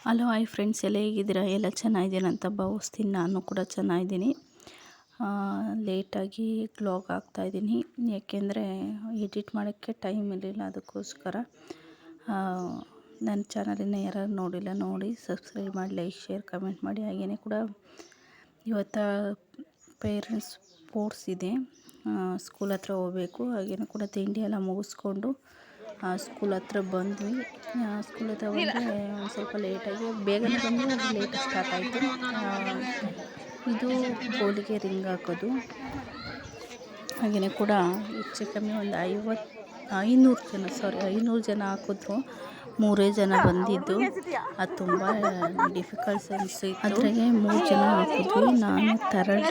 Hello hi friends, ಎಲ್ಲ ಹೇಗಿದ್ದೀರಾ? ಎಲ್ಲ ಚೆನ್ನಾಗಿದ್ದೀರಾ ಅಂತ ಭಾವಿಸ್ತೀನಿ. ನಾನು ಕೂಡ ಚೆನ್ನಾಗಿದ್ದೀನಿ. ಲೇಟಾಗಿ ವ್ಲಾಗ್ ಹಾಕ್ತಾಯಿದ್ದೀನಿ, ಏಕೆಂದರೆ ಎಡಿಟ್ ಮಾಡೋಕ್ಕೆ ಟೈಮ್ ಇರಲಿಲ್ಲ. ಅದಕ್ಕೋಸ್ಕರ ನನ್ನ ಚಾನಲನ್ನು ಯಾರು ನೋಡಿಲ್ಲ ನೋಡಿ ಸಬ್ಸ್ಕ್ರೈಬ್ ಮಾಡಿ, ಲೈಕ್, ಶೇರ್, ಕಮೆಂಟ್ ಮಾಡಿ. ಹಾಗೆಯೇ ಕೂಡ ಇವತ್ತು ಪೇರೆಂಟ್ಸ್ ಸ್ಪೋರ್ಟ್ಸ್ ಇದೆ, ಸ್ಕೂಲ್ ಹತ್ರ ಹೋಗಬೇಕು. ಹಾಗೆಯೇ ಕೂಡ ತಿಂಡಿ ಎಲ್ಲ ಮುಗಿಸ್ಕೊಂಡು ಸ್ಕೂಲ್ ಹತ್ರ ಬಂದ್ವಿ. ಸ್ಕೂಲ್ ಹತ್ರ ಬಂದರೆ ಒಂದು ಸ್ವಲ್ಪ ಲೇಟಾಗಿ, ಬೇಗನೆ ಬಂದರೆ ಲೇಟ್ ಸ್ಟಾರ್ಟ್ ಆಯಿತು. ಇದು ಗೋಲಿಗೆ ರಿಂಗ್ ಹಾಕೋದು. ಹಾಗೆಯೇ ಕೂಡ ಹೆಚ್ಚು ಕಮ್ಮಿ ಒಂದು 500 ಜನ ಹಾಕಿದ್ರು. 3 ಜನ ಬಂದಿದ್ದು. ಅದು ತುಂಬ ಡಿಫಿಕಲ್ಟ್ ಅನಿಸಿತ್ತು. ಅದ್ರಾಗೆ 3 ಜನ ಹಾಕಿದ್ವಿ. ನಾನು ಥರ್ಡ್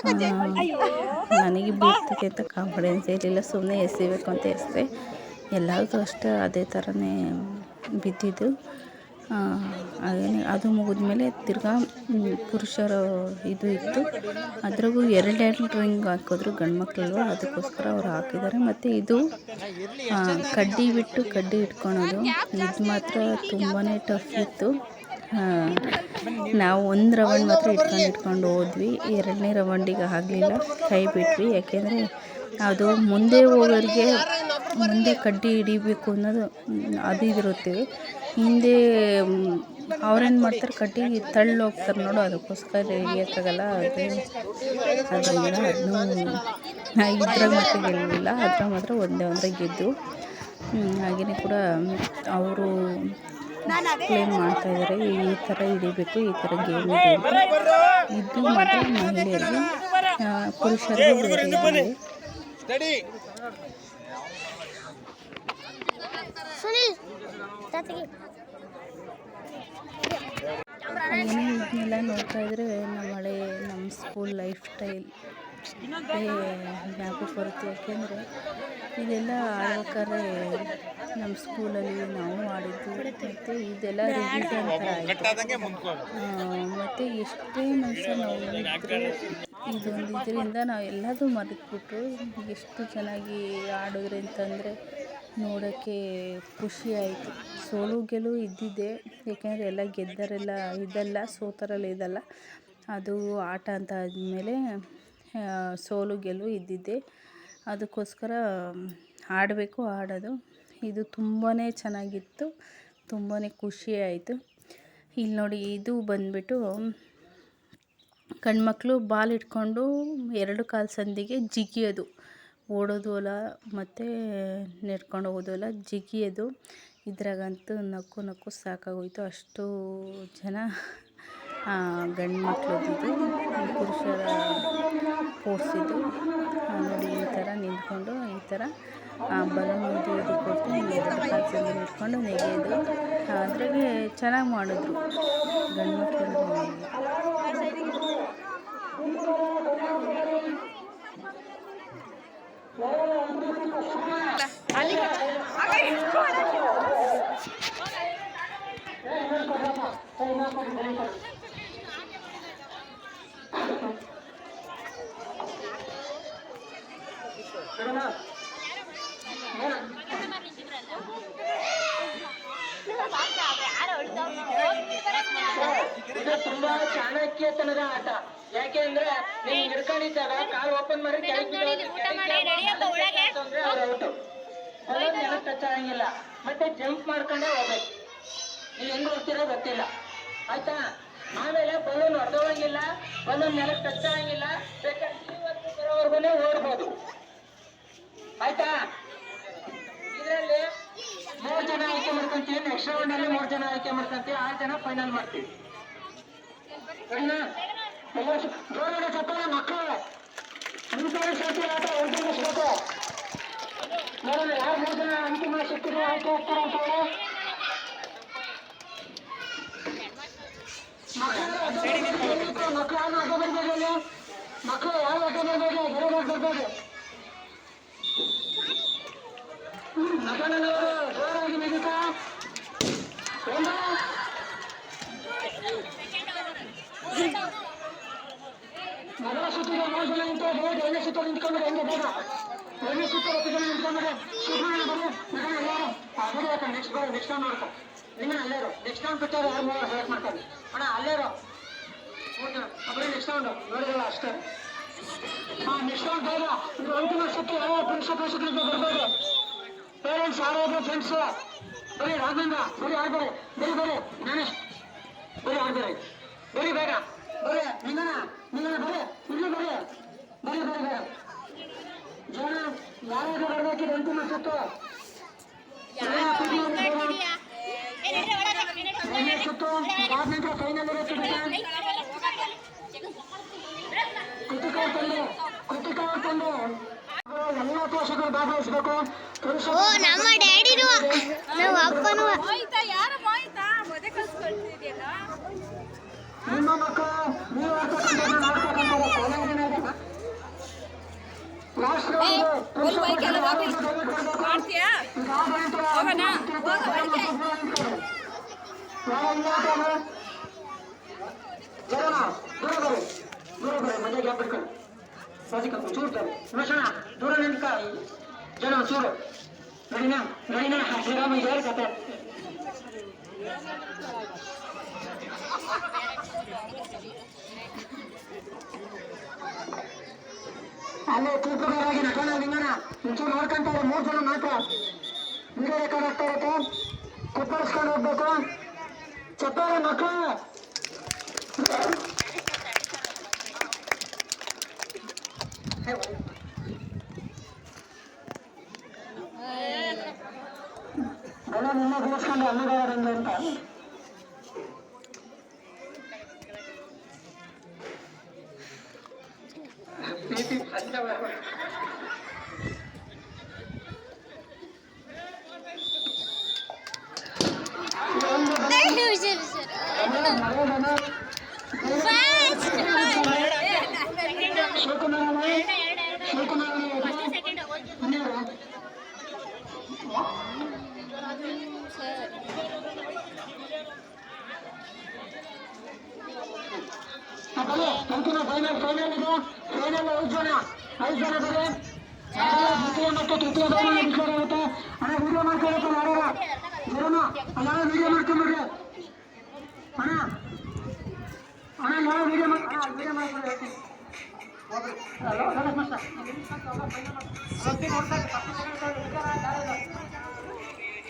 ಬಂದೆ. ನನಗೆ ಬೀಳ್ತದೆ ಅಂತ ಕಾನ್ಫಿಡೆನ್ಸ್ ಇರಲಿಲ್ಲ, ಸುಮ್ಮನೆ ಎಸಿಬೇಕು ಅಂತ ಎಸೆದೆ. ಎಲ್ಲರಿಗೂ ಅಷ್ಟೇ ಅದೇ ಥರನೇ ಬಿದ್ದಿದ್ದು. ಹಾಗೆಯೇ ಅದು ಮುಗಿದ್ಮೇಲೆ ತಿರ್ಗಾ ಪುರುಷರ ಇದು ಇತ್ತು. ಅದ್ರಾಗೂ 2 ರಿಂಗ್ ಹಾಕಿದ್ರು ಗಂಡು ಮಕ್ಕಳು, ಅದಕ್ಕೋಸ್ಕರ ಅವ್ರು ಹಾಕಿದ್ದಾರೆ. ಮತ್ತು ಇದು ಕಡ್ಡಿ ಬಿಟ್ಟು ಕಡ್ಡಿ ಇಟ್ಕೊಳೋದು, ಇದು ಮಾತ್ರ ತುಂಬಾ ಟಫ್ ಇತ್ತು. ನಾವು ಒಂದು ರೌಂಡ್ ಮಾತ್ರ ಇಟ್ಕೊಂಡು ಹೋದ್ವಿ. 2ನೇ ರೌಂಡಿಗೆ ಆಗಲಿಲ್ಲ, ಕೈ ಬಿಟ್ವಿ. ಯಾಕೆಂದರೆ ಅದು ಮುಂದೆ ಹೋಗೋರಿಗೆ ಮುಂದೆ ಕಡ್ಡಿ ಹಿಡಿಬೇಕು ಅನ್ನೋದು ಅದು ಇದಿರುತ್ತೆ. ಹಿಂದೆ ಅವ್ರೇನು ಮಾಡ್ತಾರೆ, ಕಡ್ಡಿ ತಳ್ಳಿ ಹೋಗ್ತಾರೆ ನೋಡು, ಅದಕ್ಕೋಸ್ಕರ ಹಿಡಿಯೋಕ್ಕಾಗಲ್ಲ. ಅದರಿಂದ ಇದ್ರಾಗ ಮಾತ್ರ ಗೆಲ್ಲಿಲ್ಲ, ಅದ್ರಾಗ ಮಾತ್ರ ಒಂದೇ ಗೆದ್ದು. ಹಾಗೆಯೇ ಕೂಡ ಅವರು ಎಕ್ಸ್ಪ್ಲೇನ್ ಮಾಡ್ತಾಯಿದ್ದಾರೆ, ಈ ಥರ ಹಿಡಿಬೇಕು, ಈ ಥರ ಗೇಮ್ ಇದೆ ಅಂತ. ಇದು ಮಾತ್ರ ಮಹಿಳೆಯರಿಗೆ, ಪುರುಷರಿಗೆ ಬೇರೆ ಇದೆ. ಏನೇ ಇದನ್ನೆಲ್ಲ ನೋಡ್ತಾ ಇದ್ರೆ ನಮ್ಮ ಸ್ಕೂಲ್ ಲೈಫ್ ಸ್ಟೈಲ್ ಜ್ಞಾಪಕ ಬರುತ್ತೆ. ಯಾಕೆಂದರೆ ಇದೆಲ್ಲ ಆಡ್ಬೇಕಾದ್ರೆ ನಮ್ಮ ಸ್ಕೂಲಲ್ಲಿ ನಾವು ಆಡಿದ್ದು, ಮತ್ತು ಇದೆಲ್ಲ ರಿವಿಷನ್ ಥರ ಆಯಿತು. ಮತ್ತು ಎಷ್ಟೇ ಮನುಷ್ಯ ನಾವು ಇದ್ದರೆ ಇದರಿಂದ ನಾವು ಎಲ್ಲದೂ ಮರೆತುಬಿಟ್ಟು ಎಷ್ಟು ಚೆನ್ನಾಗಿ ಆಡಿದ್ರಿ ಅಂತಂದರೆ ನೋಡೋಕ್ಕೆ ಖುಷಿ ಆಯಿತು. ಸೋಲು ಗೆಲುವು ಇದ್ದಿದ್ದೆ, ಏಕೆಂದರೆ ಎಲ್ಲ ಗೆದ್ದರೆಲ್ಲ ಇದಲ್ಲ, ಸೋತರೆಲ್ಲ ಇದಲ್ಲ. ಅದು ಆಟ ಅಂತ ಆದಮೇಲೆ ಸೋಲು ಗೆಲುವು ಇದ್ದಿದ್ದೆ. ಅದಕ್ಕೋಸ್ಕರ ಆಡೋದು. ಇದು ತುಂಬಾ ಚೆನ್ನಾಗಿತ್ತು, ತುಂಬಾ ಖುಷಿ ಆಯಿತು. ಇಲ್ಲಿ ನೋಡಿ, ಇದು ಬಂದುಬಿಟ್ಟು ಗಂಡ್ಮಕ್ಳು ಬಾಲ್ ಇಟ್ಕೊಂಡು 2 ಕಾಲು ಸಂದಿಗೆ ಜಿಗಿಯೋದು, ಓಡೋದು ಅಲ್ಲ ಮತ್ತು ನೆಡ್ಕೊಂಡು ಹೋಗೋದು ಅಲ್ಲ, ಜಿಗಿಯೋದು. ಇದ್ರಾಗಂತೂ ನಕ್ಕು ಸಾಕಾಗೋಯಿತು. ಅಷ್ಟು ಜನ ಗಂಡು ಮಕ್ಳದ್ದು, ಪುರುಷರ ಸ್ಪೋರ್ಟ್ಸಿದ್ದು. ನೋಡಿ, ಈ ಥರ ನಿಂತ್ಕೊಂಡು ಈ ಥರ ಬಲೂನ್ ಇದು ಕೊಟ್ಟು 2 ಕಾಲು ಸಂದಿ ಇಟ್ಕೊಂಡು ನೆಗೆಯೋದು. ಅದ್ರಾಗೆ ಚೆನ್ನಾಗಿ ಮಾಡಿದ್ರು ಗಂಡು ಮಕ್ಕಳು. ಇದು ತುಂಬಾ ಚಾಣಕ್ಯತನದ ಆಟ. ಯಾಕೆಂದ್ರೆ ನೀವು ಹಿಡ್ಕೊಂಡಿದ್ದಾಗ ಕಾಲು ಓಪನ್ ಮಾಡಿ ಟಚ್ ಆಗಂಗಿಲ್ಲ, ಮತ್ತೆ ಜಂಪ್ ಮಾಡ್ಕೊಂಡೇ ಹೋಗ್ಬೇಕು. ನೀವು ಹೆಂಗ್ ಹೋಗ್ತಿರೋ ಗೊತ್ತಿಲ್ಲ, ಆಯ್ತಾ? ಆಮೇಲೆ ಬಲೂನ್ ಹೊಡೆದೋಗಿಲ್ಲ, ಬಲೂನ್ ನೆಲಕ್ಕೆ ಟಚ್ ಆಗಂಗಿಲ್ಲ, ಬೇಕಾದ್ರೆ ಬರೋವರೆಗೂ ಓಡ್ಬೋದು, ಆಯ್ತಾ? ಇದರಲ್ಲಿ 3 ಜನ ಆಯ್ಕೆ ಮಾಡ್ಕೊಂತೀವಿ. ನೆಕ್ಸ್ಟ್ ರೌಂಡ್ ಅಲ್ಲಿ 3 ಜನ ಆಯ್ಕೆ ಮಾಡ್ಕೊಂತೀವಿ, 6 ಜನ ಫೈನಲ್ ಮಾಡ್ತೀವಿ. ಜೋರಾಗಿ ಚಪ್ಪಾಳೆ ಮಕ್ಕಳು, ಆಟ ಉಳಿಸ್ಬೇಕು. ನೋಡೋಣ ಯಾರು 3 ಜನ ಅಂತಿಮ ಸಿಕ್ಕಿದ್ರು ಆಯ್ಕೆ ಹೋಗ್ತಾರೆ ಅಂತ ಹೇಳಿ. ಮಕ್ಕಳು ಅಡ್ಡ ಬರ್ಬೋದು, ಮಕ್ಕಳು ಯಾರು ಅಡ್ಡ ಬರ್ಬೋದು, ಹೊರಗೆ ಬರ್ಬೋದು. ಮಕ್ಕಳವರು ಜೋರಾಗಿ ಮಿಗುತ್ತಾ ಮೊದಲ ಸುತ್ತಿಗೆ 3 ಜನ ನಿಂತೋದು, 2ನೇ ಸುತ್ತ ನಿಂತ್ಕೊಂಡ್ರೆ ಹೆಂಗೆ ಬೇಗ 2ನೇ ಸುತ್ತ 10 ಜನ ನಿಂತ್ಕೊಂಡ್ರೆ ಶುಭ ಬರೀ ಎಲ್ಲರೂ ನೆಕ್ಸ್ಟ್ ನೋಡ್ತಾ ನಿನ್ನ ಅಲ್ಲೇರು ನೆಕ್ಸ್ಟ್ ರೌಂಡ್ ಬಿಟ್ಟವ್ರು ಯಾರು ಮೂವರು ಸೆಲೆಕ್ಟ್ ಮಾಡ್ತಾರೆ ಅಣ್ಣ ಅಲ್ಲೇರು 3 ಜನ ಅಬ್ಬರೇ ನೆಕ್ಸ್ಟ್ ರೌಂಡ್ ನೋಡಿರಲ್ಲ ಅಷ್ಟೇ. ನೆಕ್ಸ್ಟ್ ರೌಂಡ್ ಬೇಗ ಇದು ಅಂತಿಮ ಸುತ್ತು. ಪ್ರೇಕ್ಷಕರಿಗೆ ಬರ್ಬೋದು, ಪೇರೆಂಟ್ಸ್ ಯಾರಾದ್ರು ಫ್ರೆಂಡ್ಸ್ ಬರೀ ರಾಘವೇಂದ್ರ ಬರೀ ಆಡ್ಬೇಡಿ, ಬರೀ ಜ್ಞಾನೇಶ್ ಬರೀ ಆಡ್ಬೇಡಿ, ಬರೀ ಬೇಗ ಬರೀ ನಿಂಗನ ಬರೀ ಇಲ್ಲಿ ಬರೀ ಜನ ಯಾರಾದ್ರೂ ಬರ್ಬೇಕಿದೆ ಅಂತಿಮ ಸುತ್ತು. ಸುತ್ತು ಆದ ನಂತರ ಫೈನಲ್ ಇರುತ್ತೆ. ಕೃತಿಕಾ ತಂದು ಎಲ್ಲ ಪೋಷಕರು ಭಾಗವಹಿಸಬೇಕು. ನಮ್ಮ ಡ್ಯಾಡಿನು ನಮ್ಮ ಅಪ್ಪನು ನಿಮ್ಮ ಮಕ್ಕಳು ನೀವು ಲಾಸ್ಟ್ ಮನೆಗೆ ಬಿಡ್ಕೊಂಡು ಚೂರು ನೋಡೋಣ ದೂರ ನಿಂತ ಜನ ಚೂರು ನಡಿನ ಶ್ರೀರಾಮ ಹೇಳಿ ಕತೆ. ಅಲ್ಲೇ ತೂಕುಗಾರಾಗಿ ನಟನ ಲಿಂಗನ ಒಂಚೂರು ನೋಡ್ಕೊಂತಾರೆ. 3 ಜನ ಮಾತ್ರ ವಿಡಿಯೋ ರೆಕಾರ್ಡ್ ಆಗ್ತಾ ಇರುತ್ತೆ. ಕುಪ್ಪಳಿಸ್ಕೊಂಡು ಹೋಗ್ಬೇಕು. ಚಪ್ಪಾಳೆ ಮಕ್ಕಳು ಎಲ್ಲ ನಿಮ್ಮ ಕೂರಿಸ್ಕೊಂಡು ಅನ್ನಗಾರಂಗೆ ಅಂತ ಅಂತಿಮ ಫೈನಲ್ ಇದೆ. ಫೈನಲ್ 5 ಜನ ಬರೀ ದ್ವಿತೀಯ ಮತ್ತು ತೃತೀಯ ಬಹುಮಾನ ಡಿಕ್ಲೇರ್ ಆಗುತ್ತೆ. ಅಣ್ಣ ವಿಡಿಯೋ ಮಾಡ್ಕೊಳಕ್ಕೆ ಮಾಡೋಣ ಜನ ಅಲ್ಲ ವಿಡಿಯೋ ಮಾಡ್ಕೊಂಡ್ಬಿಡ್ರಿ ಅಣ್ಣ ನಾವು ವಿಡಿಯೋ ಮಾಡ್ಕೊಂಡು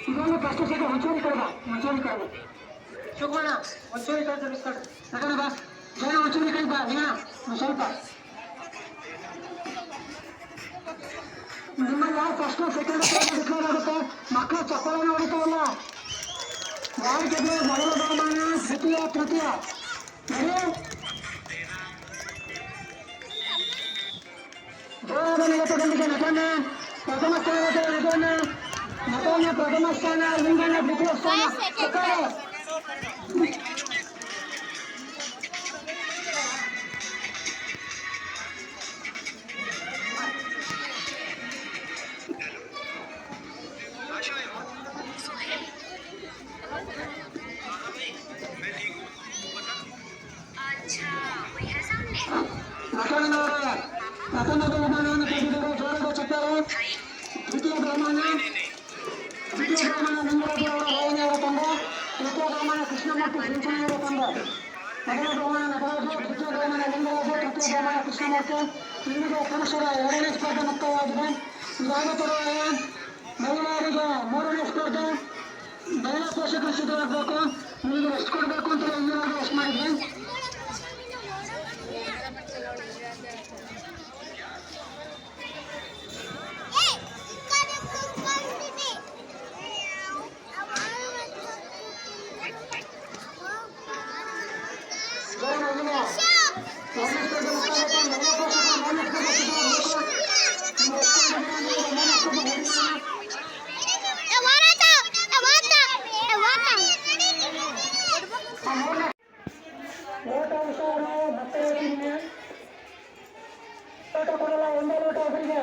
ಇದೊಂದು ಫಸ್ಟ್ ಸೀಟ್ ಮುಂಚೂರಿ ಕಳೆದ ಶಿವಕುಮಾರ ಮುಂಚೂರಿ ಕಳೆದು ಬಿಸ್ಕೊಂಡು ಯಾಕಂದ್ರೆ ಬಾ ಜನ ಮುಂಚೂರಿ ಕಳೆದ ನೀನ ಸ್ವಲ್ಪ ನಿಮ್ಮಲ್ಲಿ ಯಾರು ಫಸ್ಟ್ ಸೆಕೆಂಡ್ ಡಿಕ್ಲೇರ್ ಆಗುತ್ತೆ. ಮಕ್ಕಳು ಚಪ್ಪಲನ್ನು ಹೊಡಿತಾವಲ್ಲ ಯಾರು ಗೆದ್ದು ಮೊದಲ ಬಹುಮಾನ ದ್ವಿತೀಯ ತೃತೀಯ ಜೋರಾದ ನಿಗತದೊಂದಿಗೆ ನಟನ ಪ್ರಥಮ ಸ್ಥಾನ ಲಿಂಗನ ದ್ವಿತೀಯ ಸ್ಥಾನ. ನಟನದ ಬಹುಮಾನವನ್ನು ಪಡೆದಿರುವ ಜೋರದ ಚಪ್ಪಾಳೆ. ದ್ವಿತೀಯ ಬಹುಮಾನ ಲಿಂಗರಾಜ ಅವರ ರಾಯನವರ ತಂಡ, ತೃತೀಯ ಬಹುಮಾನ ಕೃಷ್ಣಮೂರ್ತಿ ಸಿಂಚನವರ ತಂಡ. ಮೊದಲ ಬಹುಮಾನ ನಟರಾಜು, ದ್ವಿತೀಯ ಬಹುಮಾನ ಲಿಂಗರಾಜು, ತೃತೀಯ ಬಹುಮಾನ ಕೃಷ್ಣಮೂರ್ತಿ. ಇಲ್ಲಿಗೆ ಪುರುಷರ 2ನೇ ಸ್ಪರ್ಧೆ ಮುಕ್ತಾಯವಾಗಿದೆ. ಇದಾದ ತರುವಾಯ ಮಹಿಳೆಯರಿಗೆ 3ನೇ ಸ್ಪರ್ಧೆ. ಮಹಿಳಾ ಪೋಷಕರು ಸಿದ್ಧವಾಗಬೇಕು. ನಿಮಗೆ ಎಷ್ಟು ಕೊಡಬೇಕು ಅಂತ ಇಲ್ಲಿವರೆಗೂ ಎಷ್ಟು ಮಾಡಿದ್ವಿ. ಲೋಟ ವಿಷಯಗಳು ಮತ್ತೆ ಲೋಟ ಕೊಡಲ್ಲ, ಒಂದೇ ಲೋಟ ಒಬ್ಬರಿಗೆ.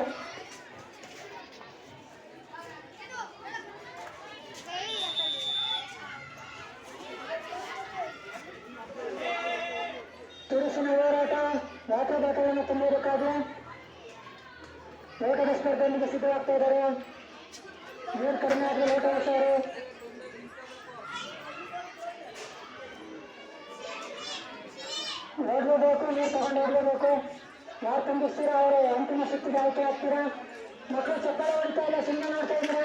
ತುರುಸಿನ ಹೋರಾಟ ವಾಟರ್ಬಾಟಲನ್ನು ತುಂಬಬೇಕಾದ್ರೆ ಲೋಟದ ಸ್ಪರ್ಧೆಯೊಂದಿಗೆ ಸಿದ್ಧವಾಗ್ತಾ ಇದ್ದಾರೆ. ನೀರು ಕಡಿಮೆ ಆದರೆ ಲೋಟ ವಿಷಯರು ಹೋಗ್ಲೇಬೇಕು, ನೀವು ತಗೊಂಡು ಹೋಗ್ಲೇಬೇಕು. ಯಾರು ತುಂಬಿಸ್ತೀರಾ ಅವರು ಅಂತಿಮ ಸುತ್ತಿಗೆ ಆಯ್ಕೆ ಆಗ್ತೀರಾ. ಮಕ್ಕಳು ಚಪ್ಪಾಳೆ ಹೊಡಿತಾ ಇಲ್ಲ, ಸುಮ್ಮನೆ ನೋಡ್ತಾ ಇದ್ದೀರಾ.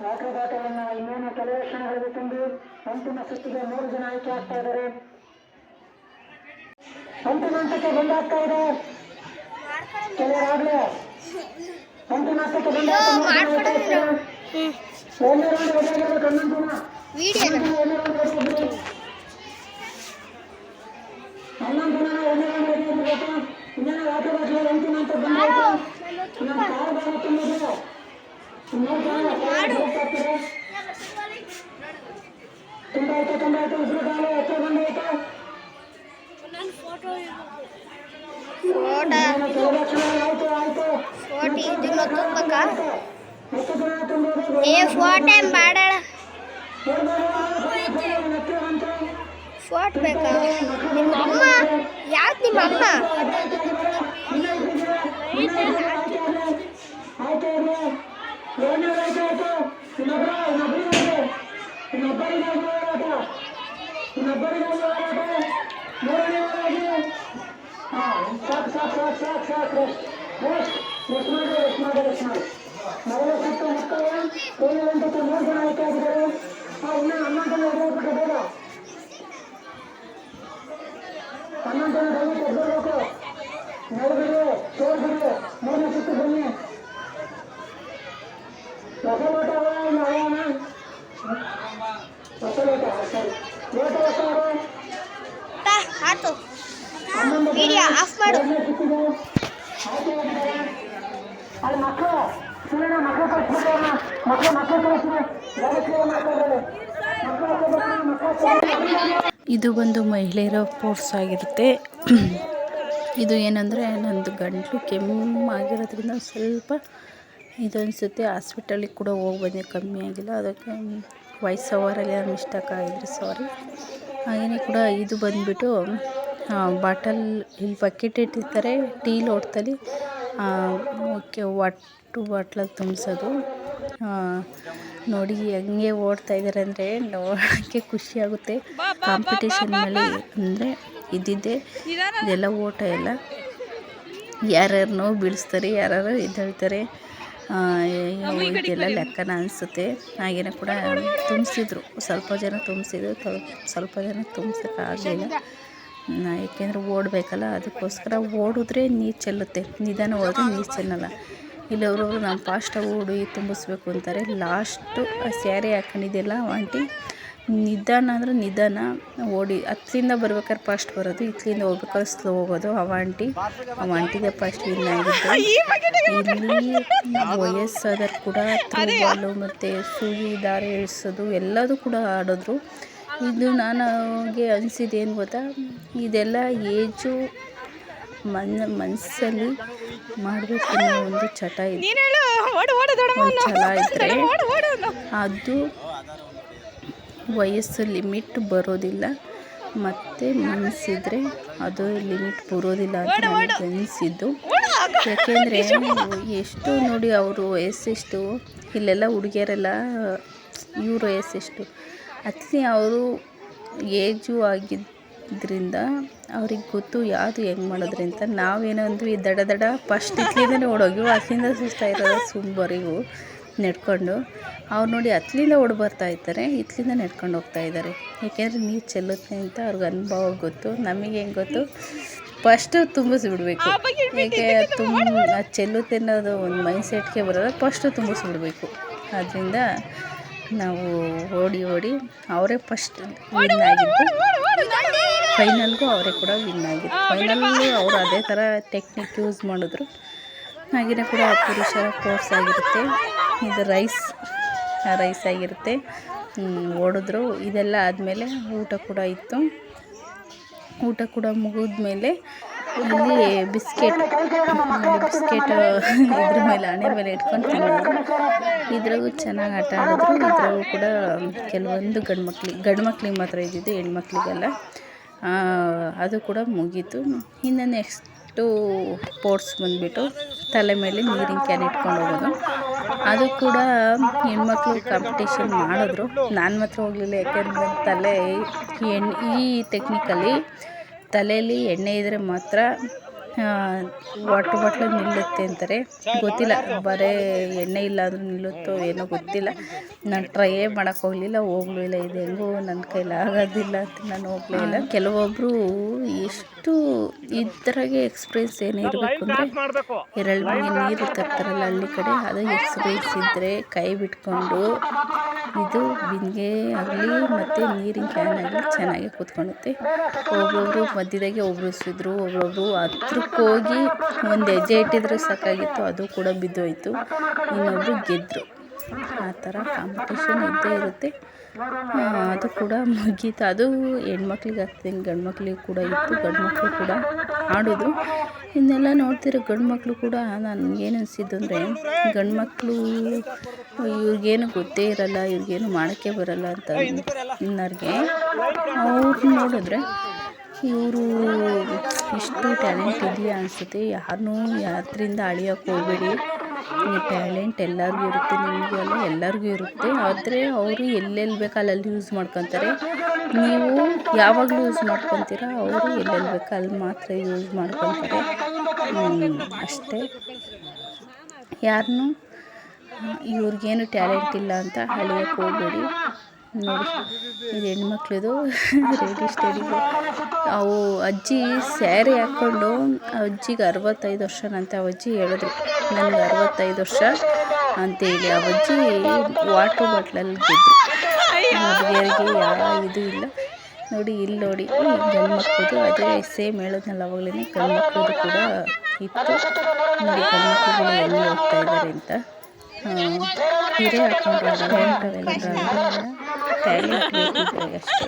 ವಾಟರ್ ಬಾಟಲ್ ಅನ್ನ ಇನ್ನೇನು ಕೆಲವೇ ಕ್ಷಣಗಳಲ್ಲಿ ತುಂಬಿ ಅಂತಿಮ ಸುತ್ತಿಗೆ 3 ಜನ ಆಯ್ಕೆ ಆಗ್ತಾ ಇದ್ದಾರೆ. ಅಂತಿಮ ಹಂತಕ್ಕೆ ಬಂದಾಗ್ತಾ ಇದೆ. ಕೆಲವರಾಗ್ಲೇ ಅಂತಿಮ ಹಂತಕ್ಕೆ ಬಂದಾಗ 3 ಜನ ಆಯ್ಕೆ ಆಗ್ತಾರೆ. ಒಂದೇ ರೌಂಡ್ ಹೊಡೆಯಬೇಕು. 11 ಜನ ವಿಡಿಯೋ 11 ರೌಂಡ್ ಹೊಡೆಯಬೇಕು. 11 ಜನ ಒಂದೇ ರೌಂಡ್ ಹೊಡೆಯಬೇಕು. ಇನ್ನೇನು ವಾಟರ್ ಬಾಟಲ್ ಅಂತಿಮ ಹಂತಕ್ಕೆ ಬಂದಾಯ್ತು. ಇನ್ನೊಂದು 6 ಬಾರಿ ತುಂಬಿದೆ. 3 ಜನ ಹೋಗ್ತಾರೆ. ತುಂಬಾಯ್ತು ಉಸಿರು ಗಾಳಿ ಹೆಚ್ಚು ಬಂದಾಯ್ತು. ಫೋಟೋ ಆಯ್ತು ಇದನ್ನ ತುಂಬಬೇಕಾ? ಏ ಫೋಟೋ ಏನ್ ಬಾಡಳ, ಫೋಟೋ ಬೇಕಾ? ನಿಮ್ಮ ಅಮ್ಮ ಯಾವ್ದು? ನಿಮ್ಮ ಅಮ್ಮ ಮೊದಲ ಸುತ್ತು ಮಕ್ಕಳು 7 ಗಂಟೆಗೆ 3 ಜನ ಆಯ್ಕೆ ಆಗಿದ್ದಾರೆ. ಇನ್ನು 11 ಜನ ಹೊಡೆಯಬೇಕು. ಬೇಗ 11 ಜನ ದಯವಿಟ್ಟು ಎದ್ದಿರಬೇಕು. ನೋಡಿಬಿಡಿ, ತೋರಿಬಿಡಿ. 3ನೇ ಸುತ್ತು ಬನ್ನಿ. ಹೊಸ ಲೋಟ ಅವನ ಹೊಸ ಲೋಟ ಸರಿ ಲೋಟ ಹೊಸವರು ಆಯ್ತು. ವಿಡಿಯೋ ಆಫ್ ಮಾಡು. 2ನೇ ಸುತ್ತಿಗೆ ಆಯ್ಕೆ ಆಗಿದ್ದಾರೆ. ಅಲ್ಲಿ ಮಕ್ಕಳು ಸುಳ್ಳಿನ ಮಕ್ಕಳು ಕಳಿಸ್ಬಿಟ್ಟು ಮಕ್ಕಳು ಕಳಿಸ್ತಾರೆ. ಇದು ಬಂದು ಮಹಿಳೆಯರ ಕೋರ್ಸ್ ಆಗಿರುತ್ತೆ. ಇದು ಏನಂದರೆ ನಂದು ಗಂಟಲು ಕೆಮ್ಮಾಗಿರೋದ್ರಿಂದ ಸ್ವಲ್ಪ ಇದು ಅನಿಸುತ್ತೆ. ಹಾಸ್ಪಿಟಲಿಗೆ ಕೂಡ ಹೋಗಿ ಬಂದೆ, ಕಮ್ಮಿ ಆಗಿಲ್ಲ. ಅದಕ್ಕೆ ವಾಯ್ಸ್ ಓವರಲ್ಲಿ ನಾನು ಮಿಸ್ಟೇಕ್ ಆಗಿದ್ರೆ ಸಾರಿ. ಹಾಗೆಯೇ ಕೂಡ ಇದು ಬಂದುಬಿಟ್ಟು ಬಾಟಲ್ ಇಲ್ಲಿ ಬಕೆಟ್ ಇಟ್ಟಿರ್ತಾರೆ ಟೀ ಲೋಟದಲ್ಲಿ ಓಕೆ ವಾಟು ಬಾಟ್ಲಾಗ ತುಂಬಿಸೋದು. ನೋಡಿ ಹೆಂಗೆ ಓಡ್ತಾ ಇದ್ದಾರೆ ಅಂದರೆ ನೋಡೋಕ್ಕೆ ಖುಷಿಯಾಗುತ್ತೆ. ಕಾಂಪಿಟೇಷನ್ನಲ್ಲಿ ಅಂದರೆ ಇದ್ದಿದ್ದೆ ಇದೆಲ್ಲ ಓಟ ಎಲ್ಲ ಯಾರ್ಯಾರನ್ನೋ ಬೀಳಿಸ್ತಾರೆ, ಯಾರು ಎದ್ದೇಳ್ತಾರೆ, ಇದೆಲ್ಲ ಲೆಕ್ಕನ ಅನಿಸುತ್ತೆ. ಹಾಗೆಯೇ ಕೂಡ ತುಂಬಿಸಿದ್ರು, ಸ್ವಲ್ಪ ಜನ ತುಂಬಿಸಿದ್ರು, ಸ್ವಲ್ಪ ಜನ ತುಂಬಿಸೋಕ್ಕಾಗಲಿಲ್ಲ. ಏಕೆಂದರೆ ಓಡಬೇಕಲ್ಲ, ಅದಕ್ಕೋಸ್ಕರ ಓಡಿದ್ರೆ ನೀರು ಚೆಲ್ಲುತ್ತೆ, ನಿಧಾನ ಹೋದ್ರೆ ನೀರು ಚೆಲ್ಲಲ್ಲ. ಇಲ್ಲಿ ಅವರವರು ನಾವು ಫಾಸ್ಟಾಗಿ ಓಡಿ ತುಂಬಿಸ್ಬೇಕು ಅಂತಾರೆ. ಲಾಸ್ಟು ಆ ಸ್ಯಾರಿ ಹಾಕೊಂಡಿದ್ದೆಲ್ಲ ಆಂಟಿ ನಿಧಾನ ಅಂದರೆ ನಿಧಾನ ಓಡಿ ಹತ್ತಲಿಂದ ಬರ್ಬೇಕಾದ್ರೆ ಫಾಸ್ಟ್ ಬರೋದು, ಇತ್ತಲಿಂದ ಹೋಗ್ಬೇಕಾದ್ರೆ ಸ್ಲೋ ಹೋಗೋದು. ಅವ ಆಂಟಿಗೆ ಫಸ್ಟ್ ವಿನ್ ಆಗಿದ್ದು. ಇಲ್ಲಿ ವಯಸ್ಸಾದರೂ ಕೂಡ ತ್ರೋಬಾಲು ಮತ್ತು ಸೂಜಿ ದಾರ ಇಳಿಸೋದು ಎಲ್ಲದೂ ಕೂಡ ಆಡಿದ್ರು. ಇದು ನನಗೆ ಅನಿಸಿದ್ದು ಏನು ಗೊತ್ತಾ, ಇದೆಲ್ಲ ಏಜು ಮನಸ್ಸಲ್ಲಿ ಮಾಡಬೇಕು ಅನ್ನೋ ಒಂದು ಚಟ ಇದೆ, ಒಂದು ಛಲ ಇದ್ದರೆ ಅದು ವಯಸ್ಸು ಲಿಮಿಟ್ ಬರೋದಿಲ್ಲ, ಮತ್ತು ಮನಸ್ಸಿದ್ರೆ ಅದು ಲಿಮಿಟ್ ಬರೋದಿಲ್ಲ ಅಂತ ನನಗೆ ಅನಿಸಿದ್ದು. ಯಾಕೆಂದರೆ ಎಷ್ಟು ನೋಡಿ ಅವರು ವಯಸ್ಸೆಷ್ಟು, ಇಲ್ಲೆಲ್ಲ ಹುಡುಗಿಯರೆಲ್ಲ ಇವ್ರ ವಯಸ್ಸೆಷ್ಟು ಅತ್ಲಿ ಅವರು ಏಜು ಆಗಿದ್ದರಿಂದ ಅವ್ರಿಗೆ ಗೊತ್ತು ಯಾವುದು ಹೆಂಗೆ ಮಾಡೋದ್ರಿ ಅಂತ. ನಾವೇನೋ ಅಂದ್ವಿ ದಡ ಫಸ್ಟ್ ಇತ್ಲಿಂದನೇ ಓಡೋಗಿ ಅಲ್ಲಿಂದ ಸುಸ್ತಾಯಿರೋದು ಸುಂಬರಿಗೂ ನಡ್ಕೊಂಡು. ಅವ್ರು ನೋಡಿ ಹತ್ತಲಿಂದ ಓಡಿ ಬರ್ತಾ ಇರ್ತಾರೆ, ಇತ್ಲಿಂದ ನಡ್ಕೊಂಡು ಹೋಗ್ತಾ ಇದ್ದಾರೆ. ಏಕೆಂದರೆ ನೀರು ಚೆಲ್ಲುತ್ತೆ ಅಂತ ಅವ್ರಿಗೆ ಅನುಭವ ಗೊತ್ತು. ನಮಗೆ ಹೆಂಗೆ ಗೊತ್ತು, ಫಸ್ಟು ತುಂಬಿಸ್ಬಿಡ್ಬೇಕು. ಏಕೆ ಚೆಲ್ಲುತ್ತೆ ಅನ್ನೋದು ಒಂದು ಮೈಂಡ್ಸೆಟ್ಗೆ ಬರೋದು, ಫಸ್ಟು ತುಂಬಿಸ್ಬಿಡ್ಬೇಕು. ಆದ್ದರಿಂದ ನಾವು ಓಡಿ ಅವರೇ ಫಸ್ಟ್ ವಿನ್ ಆಗಿದ್ದು. ಫೈನಲ್ಗೂ ಅವರೇ ಕೂಡ ವಿನ್ ಆಗಿದ್ದು. ಫೈನಲ್ಲೂ ಅವರು ಅದೇ ಥರ ಟೆಕ್ನಿಕ್ ಯೂಸ್ ಮಾಡಿದ್ರು. ಹಾಗೆಯೇ ಕೂಡ ಪುರುಷರ ಕೋರ್ಸ್ ಆಗಿರುತ್ತೆ. ಇದು ರೈಸ್ ಆಗಿರುತ್ತೆ. ಓಡಿದ್ರು. ಇದೆಲ್ಲ ಆದಮೇಲೆ ಊಟ ಕೂಡ ಇತ್ತು. ಊಟ ಕೂಡ ಮುಗಿದ್ಮೇಲೆ ಇಲ್ಲಿ ಬಿಸ್ಕೆಟ್ ಇದ್ರ ಮೇಲೆ ಹಣೆ ಮೇಲೆ ಇಟ್ಕೊಂಡು ತಿನ್ನೋದು. ಇದ್ರಾಗೂ ಚೆನ್ನಾಗಿ ಆಟ ಆಡಿದ್ರು. ಇದ್ರಾಗೂ ಕೂಡ ಕೆಲವೊಂದು ಗಂಡು ಮಕ್ಳಿಗೆ ಮಾತ್ರ ಇದ್ದಿದ್ದು, ಹೆಣ್ಮಕ್ಳಿಗೆಲ್ಲ. ಅದು ಕೂಡ ಮುಗೀತು. ಇನ್ನು ನೆಕ್ಸ್ಟ್ ನೆಕ್ಸ್ಟು ಸ್ಪೋರ್ಟ್ಸ್ ಬಂದುಬಿಟ್ಟು ತಲೆ ಮೇಲೆ ನೀರಿನ ಕ್ಯಾನ್ ಇಟ್ಕೊಂಡು ಹೋಗೋದು. ಅದು ಕೂಡ ಹೆಣ್ಮಕ್ಳು ಕಾಂಪಿಟೇಷನ್ ಮಾಡಿದ್ರು. ನಾನು ಮಾತ್ರ ಹೋಗಲಿಲ್ಲ, ಯಾಕೆಂದರೆ ತಲೆ ಈ ಟೆಕ್ನಿಕಲ್ಲಿ ತಲೆಯಲ್ಲಿ ಎಣ್ಣೆ ಇದ್ದರೆ ಮಾತ್ರ ವಾಟರ್ ಬಾಟ್ಲು ನಿಲ್ಲುತ್ತೆ ಅಂತಾರೆ. ಗೊತ್ತಿಲ್ಲ, ಬರೀ ಎಣ್ಣೆ ಇಲ್ಲ ಅಂದರೂ ನಿಲ್ಲುತ್ತೋ ಏನೋ ಗೊತ್ತಿಲ್ಲ. ನಾನು ಟ್ರೈಯೇ ಮಾಡೋಕ್ಕೆ ಹೋಗಲಿಲ್ಲ, ಹೋಗ್ಲೂ ಇಲ್ಲ. ಇದು ಹೆಂಗೋ ನನ್ನ ಕೈಲಿ ಆಗೋದಿಲ್ಲ ಅಂತ ನಾನು ಹೋಗಲೇ ಇಲ್ಲ. ಕೆಲವೊಬ್ಬರು ಎಷ್ಟು ಇದ್ರಾಗೆ ಎಕ್ಸ್ಪೀರಿಯನ್ಸ್ ಏನಿರಬೇಕು ಅಂದರೆ ನೀರು ತರ್ತಾರಲ್ಲ ಹಳ್ಳಿ ಕಡೆ, ಅದು ಎಕ್ಸ್ಪೀರಿಯನ್ಸ್ ಇದ್ದರೆ ಕೈ ಬಿಟ್ಕೊಂಡು ಇದು ಬಿಂದಿಗೆ ಆಗಲಿ ಮತ್ತು ನೀರಿನ ಕ್ಯಾನ್ ಆಗಲಿ ಚೆನ್ನಾಗಿ ಕೂತ್ಕೊಳ್ಳುತ್ತೆ. ಒಬ್ಬೊಬ್ಬರು ಮಧ್ಯದಾಗೆ ಉಬ್ರಿಸಿದ್ರು, ಒಬ್ಬೊಬ್ಬರು ಹತ್ರಕ್ಕೆ ಹೋಗಿ ಒಂದು ಹೆಜ್ಜೆ ಇಟ್ಟಿದ್ರೆ ಸಾಕಾಗಿತ್ತು, ಅದು ಕೂಡ ಬಿದ್ದೋಯ್ತು. ಇನ್ನೊಬ್ಬರು ಗೆದ್ದರು. ಆ ಥರ ಕಾಂಪಿಟೇಷನ್ ಇದ್ದೇ ಇರುತ್ತೆ. ಅದು ಕೂಡ ಮುಗೀತು. ಅದು ಹೆಣ್ಮಕ್ಳಿಗೆ ಆಗ್ತದೆ, ಗಂಡು ಮಕ್ಳಿಗೆ ಕೂಡ ಇತ್ತು. ಗಂಡು ಮಕ್ಕಳು ಕೂಡ ಆಡಿದ್ರು. ಇನ್ನೆಲ್ಲ ನೋಡ್ತಿರೋ ಗಂಡು ಮಕ್ಕಳು ಕೂಡ ನನಗೇನು ಅನಿಸಿದ್ದು ಅಂದರೆ, ಗಂಡು ಮಕ್ಕಳು ಇವ್ರಿಗೇನು ಗೊತ್ತೇ ಇರಲ್ಲ, ಇವ್ರಿಗೇನು ಮಾಡೋಕ್ಕೆ ಬರಲ್ಲ ಅಂತ ಇನ್ನೋರಿಗೆ ಅವ್ರು ನೋಡಿದ್ರೆ ಇವರು ಇಷ್ಟು ಟ್ಯಾಲೆಂಟ್ ಇದೆಯಾ ಅನಿಸುತ್ತೆ. ಯಾರನ್ನೂ ಯಾತ್ರಿಂದ ಅಳಿಯೋಕ್ಕೆ ಹೋಗಬೇಡಿ. ಈ ಟ್ಯಾಲೆಂಟ್ ಎಲ್ಲರಿಗೂ ಇರುತ್ತೆ, ನಿಮಗೂ ಅಲ್ಲ ಎಲ್ಲರಿಗೂ ಇರುತ್ತೆ. ಆದರೆ ಅವರು ಎಲ್ಲೆಲ್ಲಿ ಬೇಕು ಅಲ್ಲಲ್ಲಿ ಯೂಸ್ ಮಾಡ್ಕೊತಾರೆ. ನೀವು ಯಾವಾಗಲೂ ಯೂಸ್ ಮಾಡ್ಕೊತೀರ, ಅವರು ಎಲ್ಲೆಲ್ಲಿ ಬೇಕು ಅಲ್ಲಿ ಮಾತ್ರ ಯೂಸ್ ಮಾಡ್ಕೊತಾರೆ. ಅಷ್ಟೇ. ಯಾರನ್ನೂ ಇವ್ರಿಗೇನು ಟ್ಯಾಲೆಂಟ್ ಇಲ್ಲ ಅಂತ ಅಳಿಯೋಕ್ಕೆ ಹೋಗಬೇಡಿ. ನೋಡಿ, ಇದು ಹೆಣ್ಮಕ್ಳದು ರೆಡಿ ಸ್ಟಡಿಗೆ. ಅವು ಅಜ್ಜಿ ಸ್ಯಾರಿ ಹಾಕ್ಕೊಂಡು, ಅಜ್ಜಿಗೆ 65 ವರ್ಷನಂತೆ. ಆ ಅಜ್ಜಿ ಹೇಳಿದ್ರು ನನಗೆ 65 ವರ್ಷ ಅಂತೇಳಿ. ಆ ಅಜ್ಜಿ ವಾಟ್ರ್ ಬಾಟ್ಲಲ್ಲಿ ಗೆದ್ರು. ಹುಡುಗಿಯರಿಗೆ ಯಾವ ಇದು ಇಲ್ಲ. ನೋಡಿ ಇಲ್ಲಿ ನೋಡಿ, ಗಂಡು ಮಕ್ಕಳದು ಅದೇ ಸೇಮ್ ಹೇಳೋದ್ನಲ್ಲ ಅವಾಗಲೇ, ಗಂಡು ಮಕ್ಕಳದು ಕೂಡ ಇತ್ತು. ನೋಡಿ ಗಂಡು ಮಕ್ಕಳು ಎಲ್ಲಿ ಹೋಗ್ತಾ ಇದ್ದಾರೆ ಅಂತ. ಹಿರೇ ಹಾಕ್ಕೊಂಡ್ರೆ ಟ್ಯಾಲೆಂಟ್ ಬೇಕಿದ್ರೆ ಅಷ್ಟೇ.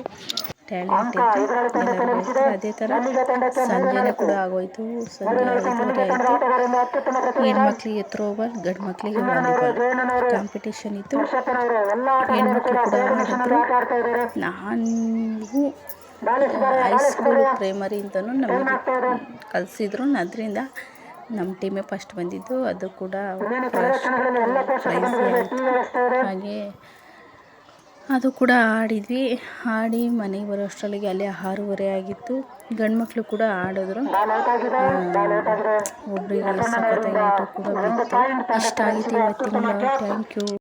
ಟ್ಯಾಲೆಂಟ್ ಇದ್ದರೆ ಅದೇ ಥರ. ಸಂಜೆನೇ ಕೂಡ ಆಗೋಯ್ತು, ಸಂಜೆ 5:30 ಆಯಿತು. ಹೆಣ್ಮಕ್ಳಿಗೆ ಥ್ರೋಬಾಲ್, ಗಂಡು ಮಕ್ಕಳಿಗೆ ವಾಲಿಬಾಲ್ ಕಾಂಪಿಟೇಷನ್ ಇತ್ತು. ಹೆಣ್ಮಕ್ಳು ಕೂಡ ಆಡಿದ್ರು. ನಾನು ಹೈಸ್ಕೂಲು ಪ್ರೈಮರಿಯಿಂದನೂ ನಮಗೆ ಕಲಿಸಿದ್ರು. ಅದರಿಂದ ನಮ್ಮ ಟೀಮೇ ಫಸ್ಟ್ ಬಂದಿದ್ದು. ಅದು ಕೂಡ ಪ್ರೈಸ್ ಆಯಿತು. ಹಾಗೆ ಅದು ಕೂಡ ಆಡಿದ್ವಿ. ಆಡಿ ಮನೆಗೆ ಬರೋ ಅಷ್ಟರೊಳಗೆ ಅಲ್ಲಿ 6:30 ಆಗಿತ್ತು. ಗಂಡು ಮಕ್ಕಳು ಕೂಡ ಆಡಿದ್ರು. ಒಬ್ಬರಿಗೆ ಸಖತ್ತಾಗಿ ಕೂಡ ಬಿತ್ತು. ಇಷ್ಟ ಆಗಿತ್ತು ಇವತ್ತಿನ. Thank you.